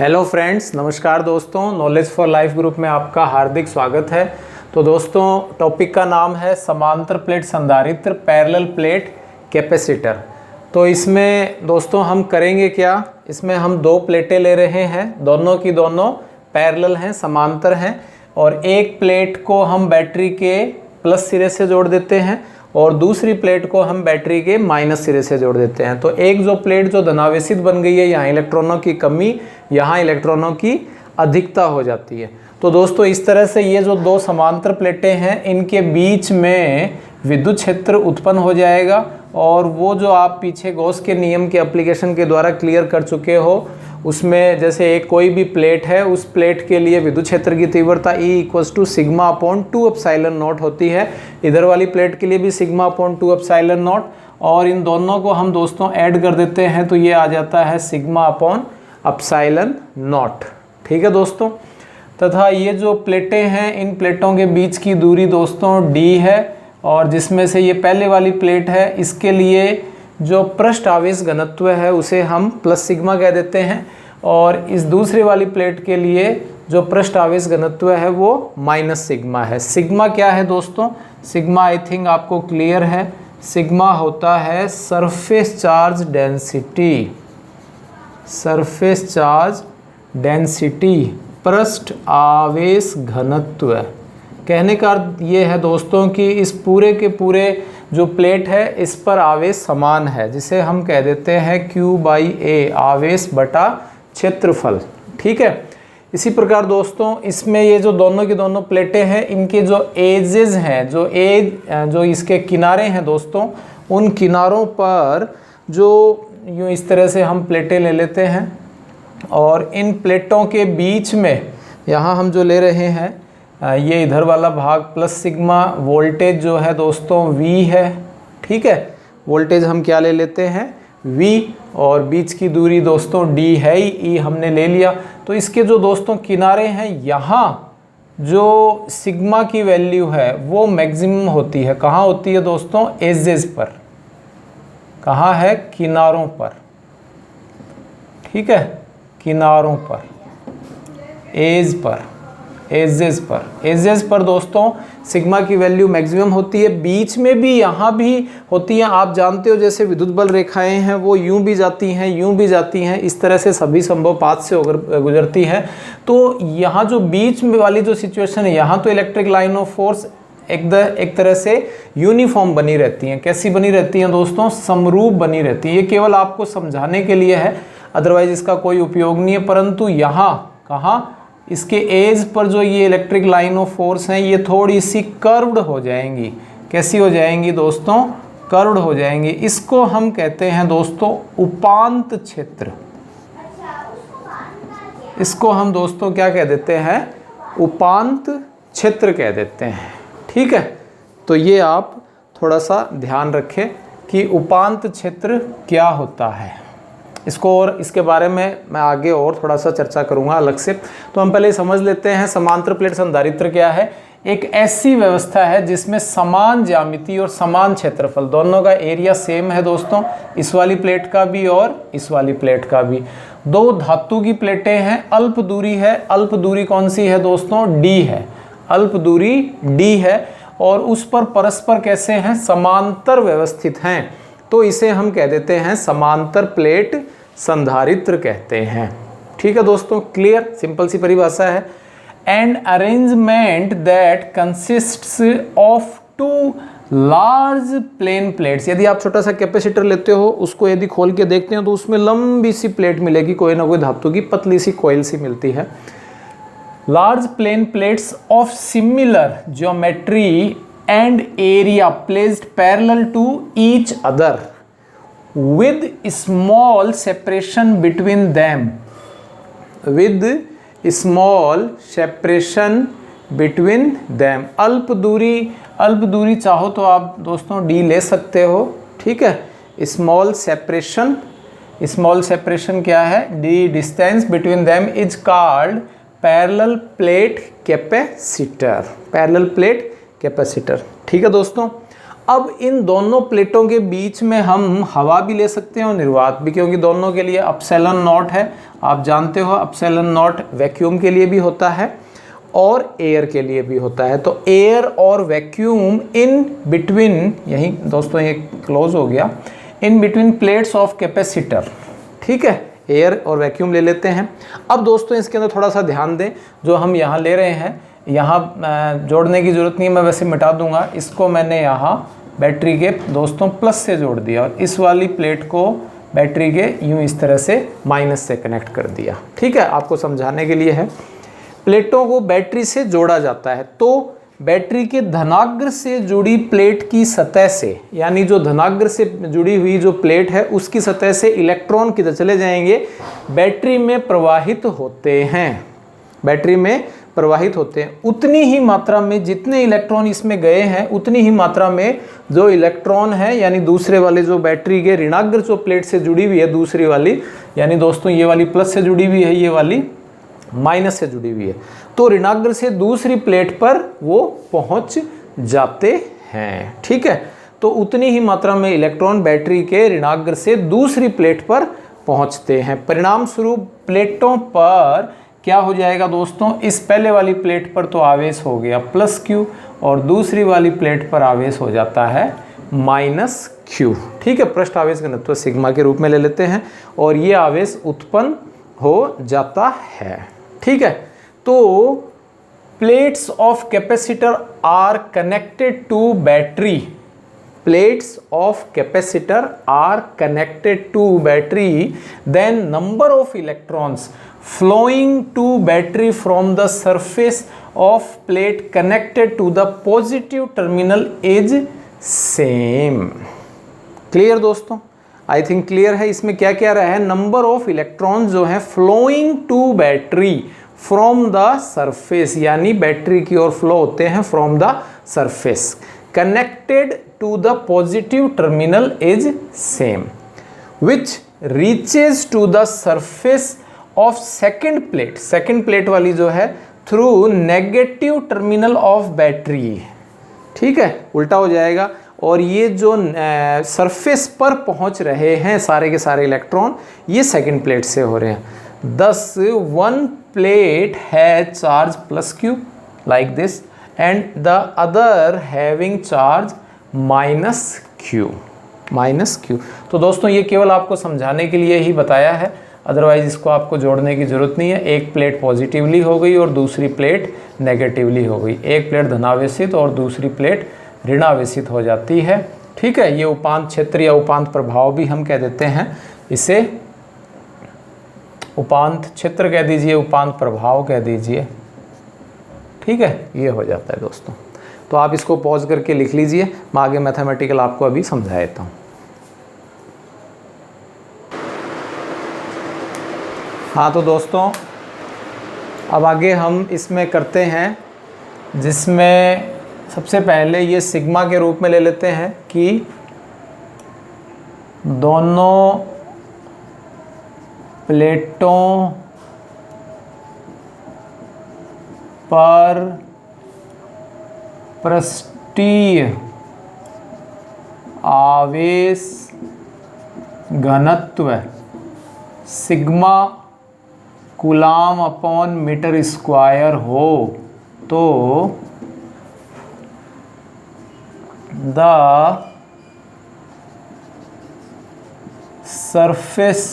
Hello friends, नमस्कार दोस्तों। Knowledge for life group में आपका हार्दिक स्वागत है। तो दोस्तों, टॉपिक का नाम है समांतर प्लेट संधारित्र पैरेलल प्लेट कैपेसिटर। तो इसमें दोस्तों हम करेंगे क्या, इसमें हम दो प्लेटें ले रहे हैं, दोनों की दोनों पैरेलल हैं, समांतर हैं, और एक प्लेट को हम बैटरी के प्लस सिरे से जोड़ देते हैं और दूसरी प्लेट को हम बैटरी के माइनस सिरे से जोड़ देते हैं। तो एक जो प्लेट जो धनावेशित बन गई है, यहाँ इलेक्ट्रॉनों की कमी, यहाँ इलेक्ट्रॉनों की अधिकता हो जाती है। तो दोस्तों इस तरह से ये जो दो समांतर प्लेटें हैं, इनके बीच में विद्युत क्षेत्र उत्पन्न हो जाएगा, और वो जो आप पीछे गॉस के नियम के एप्लीकेशन के द्वारा क्लियर कर चुके हो, उसमें जैसे एक कोई भी प्लेट है, उस प्लेट के लिए विद्युत क्षेत्र की तीव्रता E = σ/2ε0 होती है। इधर वाली प्लेट के लिए भी σ/2ε0, और इन दोनों को हम दोस्तों ऐड कर देते हैं तो ये आ जाता है σ/ε0। ठीक है दोस्तों। तथा ये जो प्लेटें हैं, इन प्लेटों के बीच की दूरी दोस्तों d है, और जिसमें से ये पहले वाली प्लेट है, इसके लिए जो पृष्ठ आवेश घनत्व है उसे हम प्लस सिग्मा कह देते हैं, और इस दूसरी वाली प्लेट के लिए जो पृष्ठ आवेश घनत्व है वो माइनस सिग्मा है। सिग्मा क्या है दोस्तों? सिग्मा आई थिंक आपको क्लियर है। सिग्मा होता है surface charge density, surface charge density, पृष्ठ आवेश घनत्व। कहने का अर्थ ये है दोस्तों कि इस पूरे के पूरे जो प्लेट है, इस पर आवेश समान है, जिसे हम कह देते हैं Q/A, आवेश बटा क्षेत्रफल। ठीक है। इसी प्रकार दोस्तों इसमें ये जो दोनों की दोनों प्लेटें हैं, इनके जो एजेस हैं, जो इसके किनारे हैं दोस्तों, उन किनारों पर जो यूँ इस तरह से हम प्लेटें ले लेते हैं, और इन प्लेटों के बीच में यहाँ हम जो ले रहे हैं, ये इधर वाला भाग प्लस सिग्मा, वोल्टेज जो है दोस्तों V है। ठीक है। वोल्टेज हम क्या ले लेते हैं? V, और बीच की दूरी दोस्तों D है ही, E हमने ले लिया। तो इसके जो दोस्तों किनारे हैं, यहाँ जो सिग्मा की वैल्यू है वो मैक्सिमम होती है। कहाँ होती है दोस्तों? एजेस पर। कहाँ है? किनारों पर। ठीक है, किनारों पर, एज पर, एजेस पर दोस्तों सिग्मा की वैल्यू मैक्सिमम होती है। बीच में भी, यहाँ भी होती है। आप जानते हो जैसे विद्युत बल रेखाएं हैं, वो यूं भी जाती हैं, यूं भी जाती हैं, इस तरह से सभी संभव पाथ से होकर गुजरती हैं। तो यहाँ जो बीच में वाली जो सिचुएशन है, यहाँ तो इलेक्ट्रिक लाइन ऑफ फोर्स एक तरह से यूनिफॉर्म बनी रहती हैं। कैसी बनी रहती हैं दोस्तों? समरूप बनी रहती है। ये केवल आपको समझाने के लिए है, अदरवाइज इसका कोई उपयोग नहीं है। परंतु यहाँ कहाँ, इसके एज पर जो ये इलेक्ट्रिक लाइन ऑफ फोर्स हैं, ये थोड़ी सी कर्व्ड हो जाएंगी। कैसी हो जाएंगी दोस्तों? कर्व्ड हो जाएंगी। इसको हम कहते हैं दोस्तों उपांत क्षेत्र। इसको हम दोस्तों क्या कह देते हैं? उपांत क्षेत्र कह देते हैं। ठीक है। तो ये आप थोड़ा सा ध्यान रखें कि उपांत क्षेत्र क्या होता है। इसको और इसके बारे में मैं आगे और थोड़ा सा चर्चा करूंगा अलग से। तो हम पहले समझ लेते हैं समांतर प्लेट संधारित्र क्या है। एक ऐसी व्यवस्था है जिसमें समान ज्यामिति और समान क्षेत्रफल, दोनों का एरिया सेम है दोस्तों, इस वाली प्लेट का भी और इस वाली प्लेट का भी। दो धातु की प्लेटें हैं, अल्प दूरी है। अल्प दूरी कौन सी है दोस्तों? D है। अल्प दूरी D है, और उस पर परस्पर कैसे हैं? समांतर व्यवस्थित हैं। तो इसे हम कह देते हैं समांतर प्लेट संधारित्र कहते हैं। ठीक है दोस्तों, क्लियर? सिंपल सी परिभाषा है। And arrangement that consists of two large plane plates. यदि आप छोटा सा कैपेसिटर लेते हो, उसको यदि खोल के देखते हो तो उसमें लंबी सी प्लेट मिलेगी, कोई ना कोई धातु की पतली सी कोयल सी मिलती है। Large plane plates of similar geometry and area placed parallel to each other with small separation between them, with small separation between them। अल्प दूरी चाहो तो आप दोस्तों D ले सकते हो। ठीक है। स्मॉल सेपरेशन क्या है? D distance between them is called parallel plate capacitor। Parallel plate capacitor. ठीक है दोस्तों। अब इन दोनों प्लेटों के बीच में हम हवा भी ले सकते हैं और निर्वात भी, क्योंकि दोनों के लिए एप्सिलॉन नॉट है। आप जानते हो एप्सिलॉन नॉट वैक्यूम के लिए भी होता है और एयर के लिए भी होता है। तो एयर और वैक्यूम इन बिटवीन, यही दोस्तों ये क्लोज हो गया, in between plates of capacitor. ठीक है, एयर और वैक्यूम ले लेते हैं। अब दोस्तों इसके अंदर थोड़ा सा ध्यान दें, जो हम यहाँ ले रहे हैं यहाँ जोड़ने की ज़रूरत नहीं है, मैं वैसे मिटा दूंगा। इसको मैंने यहाँ बैटरी के दोस्तों प्लस से जोड़ दिया और इस वाली प्लेट को बैटरी के यूँ इस तरह से माइनस से कनेक्ट कर दिया। ठीक है, आपको समझाने के लिए है। प्लेटों को बैटरी से जोड़ा जाता है, तो बैटरी के धनाग्र से जुड़ी प्लेट की सतह से, यानी जो धनाग्र से जुड़ी हुई जो प्लेट है उसकी सतह से इलेक्ट्रॉन किधर चले जाएंगे, बैटरी में प्रवाहित होते हैं। बैटरी में प्रवाहित होते हैं उतनी ही मात्रा में जितने इलेक्ट्रॉन इसमें गए हैं, उतनी ही मात्रा में जो इलेक्ट्रॉन है, यानी दूसरे वाले जो बैटरी के ऋणाग्र जो प्लेट से जुड़ी हुई है दूसरी वाली, यानी दोस्तों ये वाली प्लस से जुड़ी हुई है, ये वाली माइनस से जुड़ी हुई है, तो ऋणाग्र से दूसरी प्लेट पर वो पहुंच जाते हैं। ठीक है, तो उतनी ही मात्रा में इलेक्ट्रॉन बैटरी के ऋणाग्र से दूसरी प्लेट पर पहुंचते हैं। परिणाम स्वरूप प्लेटों पर क्या हो जाएगा दोस्तों, इस पहले वाली प्लेट पर तो आवेश हो गया प्लस क्यू और दूसरी वाली प्लेट पर आवेश हो जाता है माइनस क्यू। ठीक है, पृष्ठ आवेश घनत्व सिग्मा के रूप में ले लेते हैं और ये आवेश उत्पन्न हो जाता है। ठीक है, तो plates of capacitor are connected to battery. Plates of capacitor are connected to battery, then number of electrons flowing to battery from the surface of plate connected to the positive terminal is same। Clear दोस्तों, I think clear है। इसमें क्या क्या रहा है, number of electron जो है flowing to battery from the surface, यानी बैटरी की ओर फ्लो होते हैं from the surface, connected to the positive terminal is same, which reaches to the surface of second plate. Second plate वाली जो है through negative terminal of battery. ठीक है, उल्टा हो जाएगा, और ये जो सरफेस पर पहुंच रहे हैं सारे के सारे इलेक्ट्रॉन, ये सेकेंड प्लेट से हो रहे हैं। thus one plate has charge plus q like this and the other having charge minus q। तो दोस्तों ये केवल आपको समझाने के लिए ही बताया है, अदरवाइज इसको आपको जोड़ने की ज़रूरत नहीं है। एक प्लेट पॉजिटिवली हो गई और दूसरी प्लेट नेगेटिवली हो गई, एक प्लेट धनावेशित और दूसरी प्लेट ऋणावेशित हो जाती है। ठीक है, ये उपांत क्षेत्र या उपांत प्रभाव भी हम कह देते हैं, इसे उपांत क्षेत्र कह दीजिए, उपांत प्रभाव कह दीजिए। ठीक है, ये हो जाता है दोस्तों। तो आप इसको पॉज करके लिख लीजिए, मैं आगे मैथमेटिकल आपको अभी समझा देता हूँ। हाँ तो दोस्तों अब आगे हम इसमें करते हैं, जिसमें सबसे पहले ये सिग्मा के रूप में ले लेते हैं कि दोनों प्लेटों पर पृष्ठीय आवेश घनत्व sigma coulomb upon metre square हो तो the surface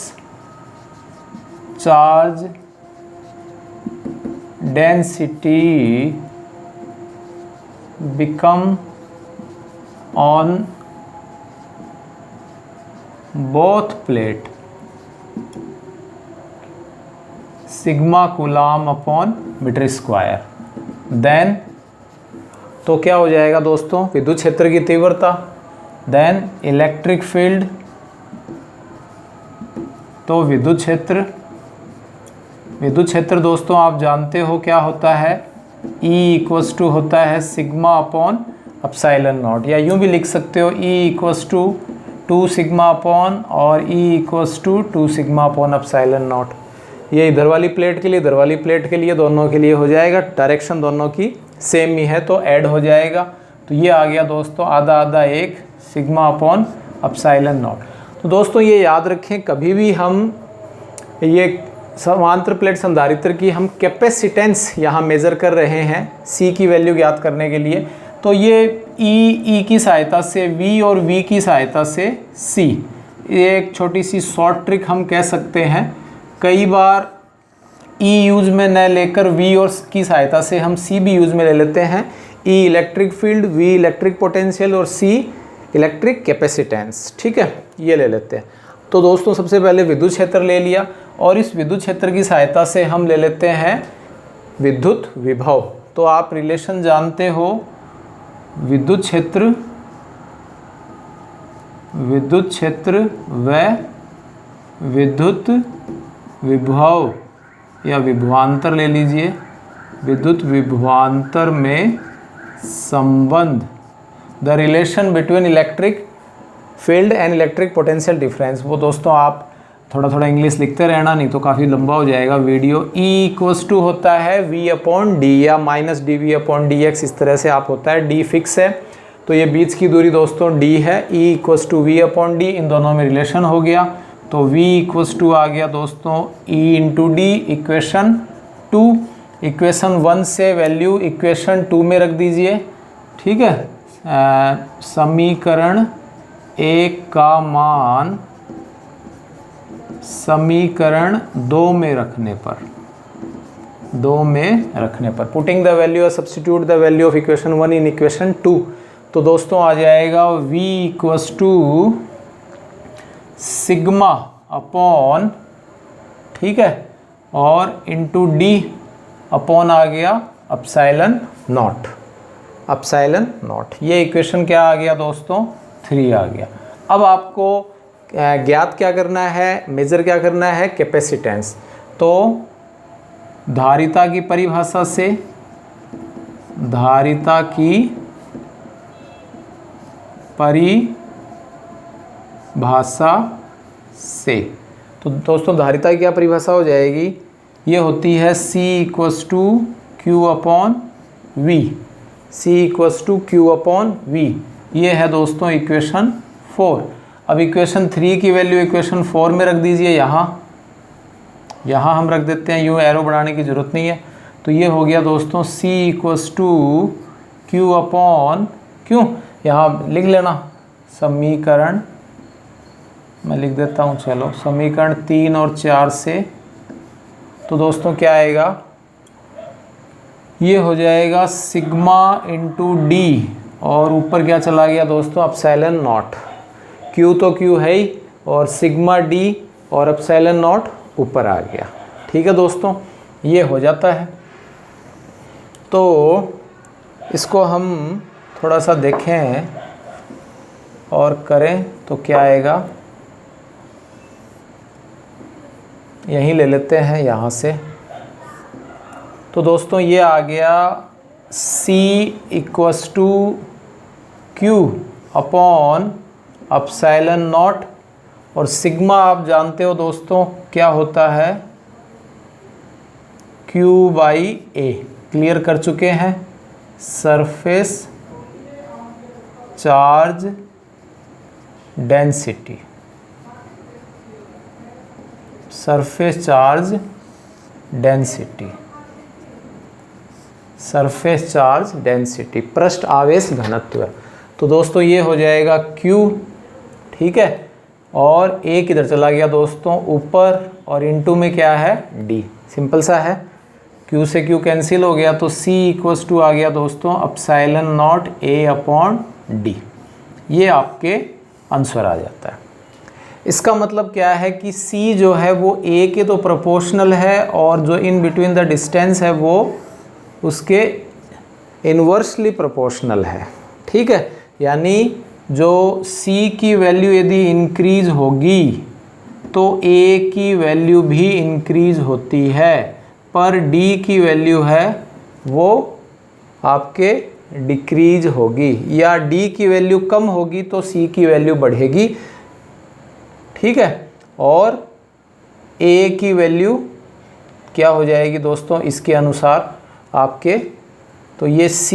charge density become on both plate sigma coulomb upon metre square. Then तो क्या हो जाएगा दोस्तों, विद्युत क्षेत्र की तीव्रता, देन इलेक्ट्रिक फील्ड, तो विद्युत क्षेत्र दोस्तों आप जानते हो क्या होता है, E इक्वस टू होता है सिग्मा अपॉन एप्सिलॉन नॉट, या यूं भी लिख सकते हो E equals to 2 sigma upon और E equals to 2 sigma upon epsilon naught. ये इधर वाली प्लेट के लिए, इधर वाली प्लेट के लिए, दोनों के लिए हो जाएगा। डायरेक्शन दोनों की सेम ही है तो ऐड हो जाएगा। तो ये आ गया दोस्तों आधा आधा 1 सिग्मा अपॉन एप्सिलॉन नॉट। तो दोस्तों ये याद रखें, कभी भी हम ये समांतर प्लेट संधारित्र की हम कैपेसिटेंस यहाँ मेज़र कर रहे हैं C की वैल्यू ज्ञात करने के लिए, तो ये E की सहायता से V और V की सहायता से C, ये एक छोटी सी शॉर्ट ट्रिक हम कह सकते हैं। कई बार E यूज़ में न लेकर V और की सहायता से हम C भी यूज़ में ले लेते हैं। E electric field, V electric potential और C इलेक्ट्रिक कैपेसिटेंस। ठीक है, ये ले लेते हैं। तो दोस्तों सबसे पहले विद्युत क्षेत्र ले लिया और इस विद्युत क्षेत्र की सहायता से हम ले लेते हैं विद्युत विभव। तो आप रिलेशन जानते हो, विद्युत क्षेत्र व विद्युत विभव या विभवांतर ले लीजिए, विद्युत विभवांतर में संबंध, the relation between electric field and electric potential difference. वो दोस्तों आप थोड़ा थोड़ा इंग्लिश लिखते रहना, नहीं तो काफ़ी लंबा हो जाएगा वीडियो। E होता है V/D या -dV/dx, इस तरह से आप होता है, D फिक्स है तो ये बीच की दूरी दोस्तों D है। E=V/D, इन दोनों में रिलेशन हो गया तो V आ गया दोस्तों E/D। इक्वेशन 2, इक्वेशन 1 से वैल्यू इक्वेशन 2 में रख दीजिए। ठीक है, समीकरण 1 का मान समीकरण 2 में रखने पर पुटिंग द वैल्यू और substitute the value of equation 1 in equation 2, तो दोस्तों आ जाएगा V सिग्मा अपॉन, ठीक है, और इंटू D अपॉन आ गया एप्सिलॉन नॉट। ये इक्वेशन क्या आ गया दोस्तों 3 आ गया। अब आपको ज्ञात क्या करना है, मेजर क्या करना है, कैपेसिटेंस। तो धारिता की परिभाषा से तो दोस्तों धारिता की क्या परिभाषा हो जाएगी, ये होती है C=Q/V। ये है दोस्तों इक्वेशन 4। अब इक्वेशन 3 की वैल्यू इक्वेशन 4 में रख दीजिए, यहाँ हम रख देते हैं, यूँ एरो बढ़ाने की ज़रूरत नहीं है। तो ये हो गया दोस्तों C=Q/Q, यहाँ लिख लेना समीकरण, मैं लिख देता हूँ, चलो समीकरण 3 और 4 से। तो दोस्तों क्या आएगा, ये हो जाएगा सिग्मा इंटू D और ऊपर क्या चला गया दोस्तों एप्सिलॉन नॉट। Q तो Q है ही और सिग्मा D और एप्सिलॉन नॉट ऊपर आ गया। ठीक है दोस्तों, ये हो जाता है। तो इसको हम थोड़ा सा देखें और करें तो क्या आएगा, यहीं ले लेते हैं यहाँ से। तो दोस्तों ये आ गया C=Q/एप्सिलॉन नॉट और सिग्मा आप जानते हो दोस्तों क्या होता है, Q/A। क्लियर कर चुके हैं, surface charge density, surface charge density, पृष्ठ आवेश घनत्व। तो दोस्तों ये हो जाएगा Q, ठीक है, और A किधर चला गया दोस्तों ऊपर, और इनटू में क्या है D, सिंपल सा है। Q से Q कैंसिल हो गया तो C= आ गया दोस्तों एप्सिलॉन नॉट A/D। ये आपके आंसर आ जाता है। इसका मतलब क्या है कि C जो है वो A के तो प्रोपोर्शनल है और जो इन बिटवीन द डिस्टेंस है वो उसके इन्वर्सली प्रोपोर्शनल है। ठीक है, यानी जो C की वैल्यू यदि इंक्रीज होगी तो A की वैल्यू भी इंक्रीज होती है, पर D की वैल्यू है वो आपके डिक्रीज होगी, या D की वैल्यू कम होगी तो C की वैल्यू बढ़ेगी। ठीक है, और A की वैल्यू क्या हो जाएगी दोस्तों इसके अनुसार आपके, तो ये C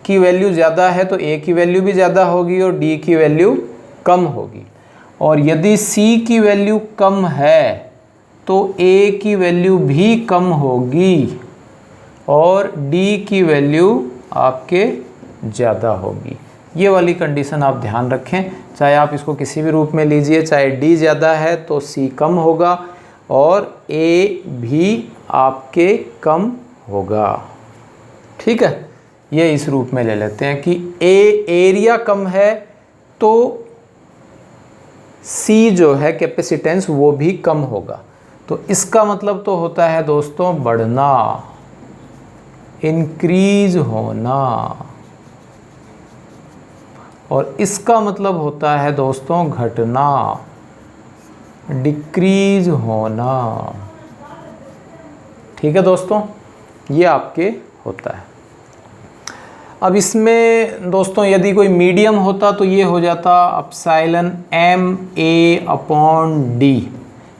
की वैल्यू ज़्यादा है तो ए की वैल्यू भी ज़्यादा होगी और डी की वैल्यू कम होगी। और यदि सी की वैल्यू कम है तो ए की वैल्यू भी कम होगी और डी की वैल्यू आपके ज़्यादा होगी। ये वाली कंडीशन आप ध्यान रखें, चाहे आप इसको किसी भी रूप में लीजिए, चाहे डी ज़्यादा है तो सी कम होगा और ए भी आपके कम होगा। ठीक है, ये इस रूप में ले लेते हैं कि एरिया कम है तो सी जो है कैपेसिटेंस वो भी कम होगा। तो इसका मतलब तो होता है दोस्तों बढ़ना, इंक्रीज होना, और इसका मतलब होता है दोस्तों घटना, डिक्रीज होना। ठीक है दोस्तों, ये आपके होता है। अब इसमें दोस्तों यदि कोई मीडियम होता तो ये हो जाता epsilon M A upon D.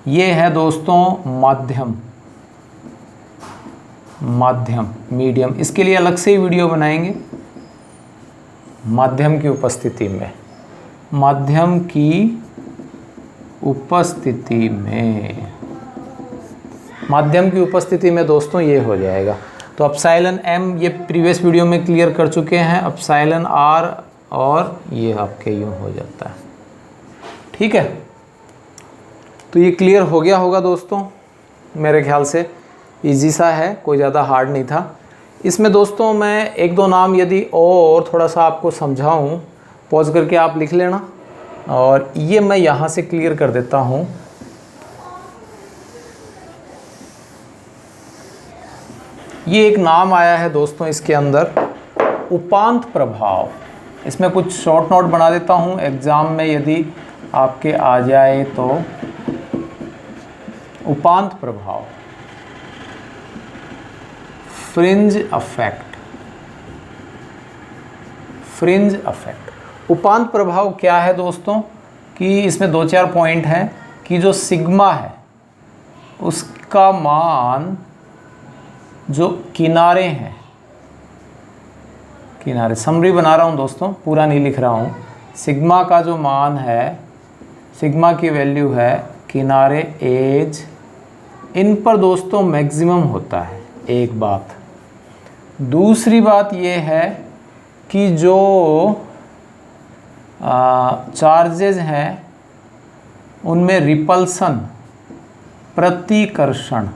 ये है दोस्तों माध्यम, माध्यम मीडियम। इसके लिए अलग से ही वीडियो बनाएंगे। माध्यम की उपस्थिति में, माध्यम की उपस्थिति में, माध्यम की उपस्थिति में दोस्तों ये हो जाएगा। तो एप्सिलॉन एम ये प्रीवियस वीडियो में क्लियर कर चुके हैं, एप्सिलॉन आर और ये आपके यूँ हो जाता है। ठीक है, तो ये क्लियर हो गया होगा दोस्तों, मेरे ख्याल से इजी सा है, कोई ज़्यादा हार्ड नहीं था। इसमें दोस्तों मैं एक दो नाम यदि और थोड़ा सा आपको समझाऊं, पॉज करके आप लिख लेना, और ये मैं यहाँ से क्लियर कर देता हूँ। ये एक नाम आया है दोस्तों इसके अंदर, उपांत प्रभाव। इसमें कुछ शॉर्ट नोट बना देता हूँ, एग्ज़ाम में यदि आपके आ जाए तो। उपांत प्रभाव, फ्रिंज इफेक्ट, फ्रिंज इफेक्ट। उपांत प्रभाव क्या है दोस्तों कि इसमें दो चार पॉइंट हैं कि जो सिग्मा है उसका मान, जो किनारे हैं, किनारे समरी बना रहा हूँ दोस्तों, पूरा नहीं लिख रहा हूँ। सिग्मा का जो मान है, सिग्मा की वैल्यू है किनारे एज, इन पर दोस्तों मैक्सिमम होता है, एक बात। दूसरी बात ये है कि जो चार्जेस हैं उनमें रिपल्सन, प्रतिकर्षण,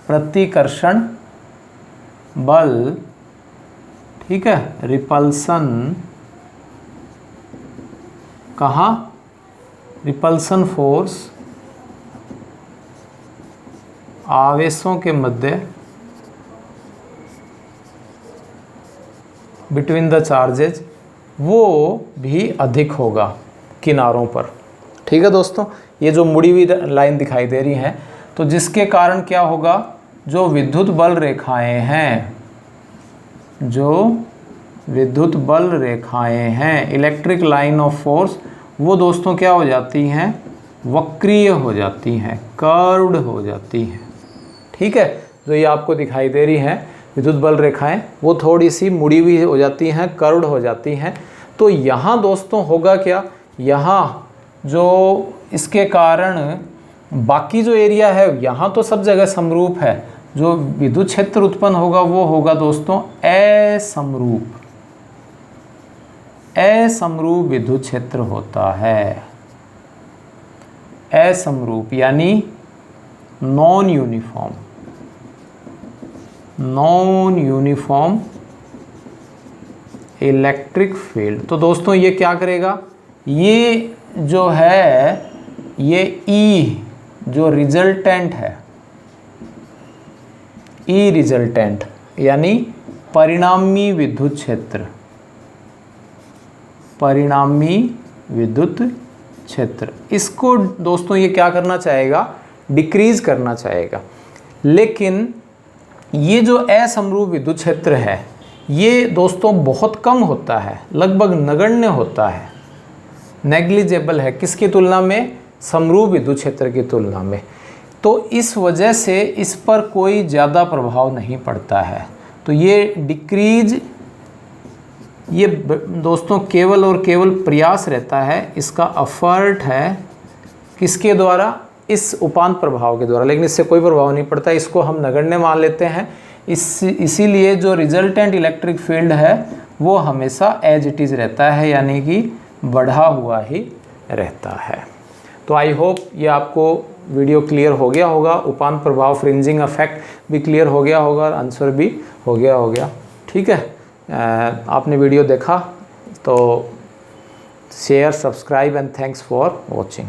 प्रतिकर्षण बल, ठीक है, रिपल्सन कहाँ, रिपल्सन फोर्स आवेशों के मध्य, बिटवीन द चार्जेज, वो भी अधिक होगा किनारों पर। ठीक है दोस्तों, ये जो मुड़ी हुई लाइन दिखाई दे रही है, तो जिसके कारण क्या होगा, जो विद्युत बल रेखाएं हैं, जो विद्युत बल रेखाएं हैं, इलेक्ट्रिक लाइन ऑफ फोर्स, वो दोस्तों क्या हो जाती हैं, वक्रीय हो जाती हैं, कर्व्ड हो जाती हैं। ठीक है, जो ये आपको दिखाई दे रही हैं विद्युत बल रेखाएं, वो थोड़ी सी मुड़ी हुई हो जाती हैं, कर्व्ड हो जाती हैं। तो यहाँ दोस्तों होगा क्या, यहाँ जो इसके कारण बाकी जो एरिया है यहाँ तो सब जगह समरूप है, जो विद्युत क्षेत्र उत्पन्न होगा वो होगा दोस्तों असमरूप, असमरूप विद्युत क्षेत्र होता है। असमरूप यानी non uniform, non uniform electric field. तो दोस्तों ये क्या करेगा, ये जो है ये ई जो रिजल्टेंट है, ई रिजल्टेंट यानी परिणामी विद्युत क्षेत्र, परिणामी विद्युत क्षेत्र, इसको दोस्तों ये क्या करना चाहेगा, डिक्रीज करना चाहेगा। लेकिन ये जो असमरूप विद्युत क्षेत्र है ये दोस्तों बहुत कम होता है, लगभग नगण्य होता है, नेग्लिजेबल है, किसकी तुलना में, समरूप विद्युत क्षेत्र की तुलना में। तो इस वजह से इस पर कोई ज़्यादा प्रभाव नहीं पड़ता है। तो ये डिक्रीज, ये दोस्तों केवल और केवल प्रयास रहता है, इसका एफर्ट है किसके द्वारा, इस उपांत प्रभाव के द्वारा, लेकिन इससे कोई प्रभाव नहीं पड़ता, इसको हम नगण्य मान लेते हैं। इसीलिए जो रिजल्टेंट इलेक्ट्रिक फील्ड है वो हमेशा एज इट इज़ रहता है, यानी कि बढ़ा हुआ ही रहता है। तो आई होप ये आपको वीडियो क्लियर हो गया होगा, उपांत प्रभाव फ्रिंजिंग इफेक्ट भी क्लियर हो गया होगा, आंसर भी हो गया। ठीक है, आपने वीडियो देखा तो share, subscribe and thanks for watching.